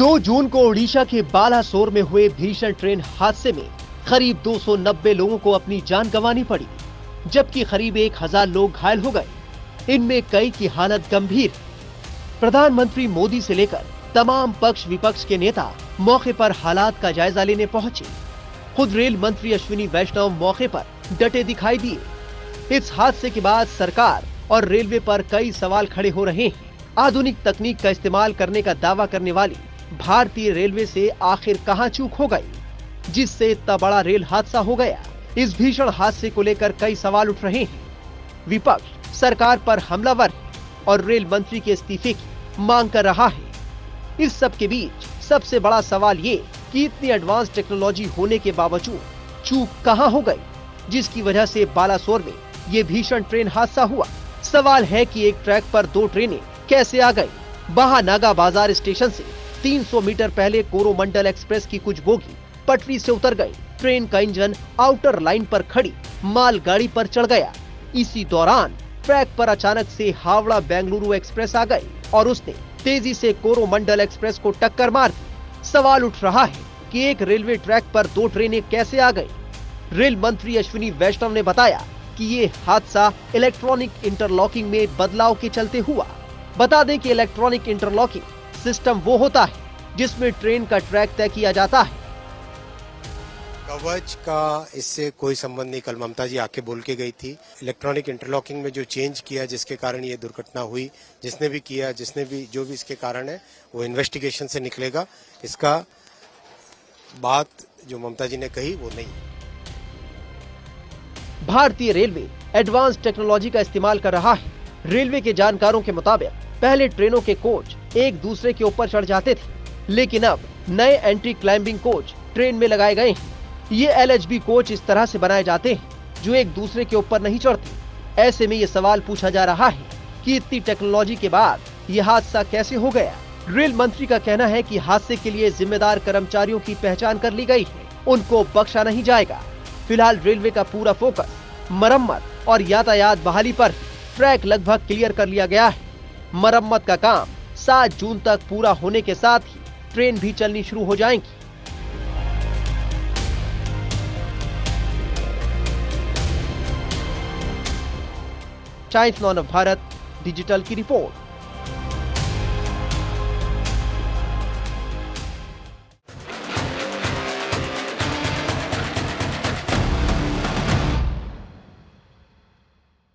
2 जून को ओडिशा के बालासोर में हुए भीषण ट्रेन हादसे में करीब 290 लोगों को अपनी जान गंवानी पड़ी, जबकि करीब 1000 लोग घायल हो गए। इनमें कई की हालत गंभीर। प्रधानमंत्री मोदी से लेकर तमाम पक्ष विपक्ष के नेता मौके पर हालात का जायजा लेने पहुंचे। खुद रेल मंत्री अश्विनी वैष्णव मौके पर डटे दिखाई दिए। इस हादसे के बाद सरकार और रेलवे पर कई सवाल खड़े हो रहे हैं। आधुनिक तकनीक का इस्तेमाल करने का दावा करने वाली भारतीय रेलवे से आखिर कहां चूक हो गई, जिससे इतना बड़ा रेल हादसा हो गया। इस भीषण हादसे को लेकर कई सवाल उठ रहे हैं। विपक्ष सरकार पर हमलावर और रेल मंत्री के इस्तीफे की मांग कर रहा है। इस सब के बीच सबसे बड़ा सवाल ये कि इतनी एडवांस टेक्नोलॉजी होने के बावजूद चूक कहां हो गई, जिसकी वजह से बालासोर में ये भीषण ट्रेन हादसा हुआ। सवाल है कि एक ट्रैक पर 2 ट्रेनें कैसे आ गई। महानागा बाजार स्टेशन से 300 मीटर पहले कोरोमंडल एक्सप्रेस की कुछ बोगी पटरी से उतर गई। ट्रेन का इंजन आउटर लाइन पर खड़ी मालगाड़ी पर चढ़ गया। इसी दौरान ट्रैक पर अचानक से हावड़ा बेंगलुरु एक्सप्रेस आ गई और उसने तेजी से कोरोमंडल एक्सप्रेस को टक्कर मार दी। सवाल उठ रहा है कि एक रेलवे ट्रैक पर 2 ट्रेनें कैसे आ गई। रेल मंत्री अश्विनी वैष्णव ने बताया कि ये हादसा इलेक्ट्रॉनिक इंटरलॉकिंग में बदलाव के चलते हुआ। बता दें कि इलेक्ट्रॉनिक इंटरलॉकिंग सिस्टम वो होता है जिसमें ट्रेन का ट्रैक तय किया जाता है। कवच का इससे कोई संबंध नहीं। कल ममता जी आके बोल के गई थी। इलेक्ट्रॉनिक इंटरलॉकिंग में जो चेंज किया जिसके कारण ये दुर्घटना हुई, जिसने भी किया, जिसने भी जो भी इसके कारण है वो इन्वेस्टिगेशन से निकलेगा। इसका बात जो ममता जी ने कही वो नहीं। भारतीय रेलवे एडवांस टेक्नोलॉजी का इस्तेमाल कर रहा है। रेलवे के जानकारों के मुताबिक पहले ट्रेनों के कोच एक दूसरे के ऊपर चढ़ जाते थे, लेकिन अब नए एंटी क्लाइंबिंग कोच ट्रेन में लगाए गए हैं। ये LHB कोच इस तरह से बनाए जाते हैं जो एक दूसरे के ऊपर नहीं चढ़ते। ऐसे में ये सवाल पूछा जा रहा है कि इतनी टेक्नोलॉजी के बाद ये हादसा कैसे हो गया। रेल मंत्री का कहना है कि हादसे के लिए जिम्मेदार कर्मचारियों की पहचान कर ली गई है, उनको बख्शा नहीं जाएगा। फिलहाल रेलवे का पूरा फोकस मरम्मत और यातायात बहाली पर। ट्रैक लगभग क्लियर कर लिया गया है। मरम्मत का काम 7 जून तक पूरा होने के साथ ही ट्रेन भी चलनी शुरू हो जाएंगी। टाइम्स नाउ भारत डिजिटल की रिपोर्ट।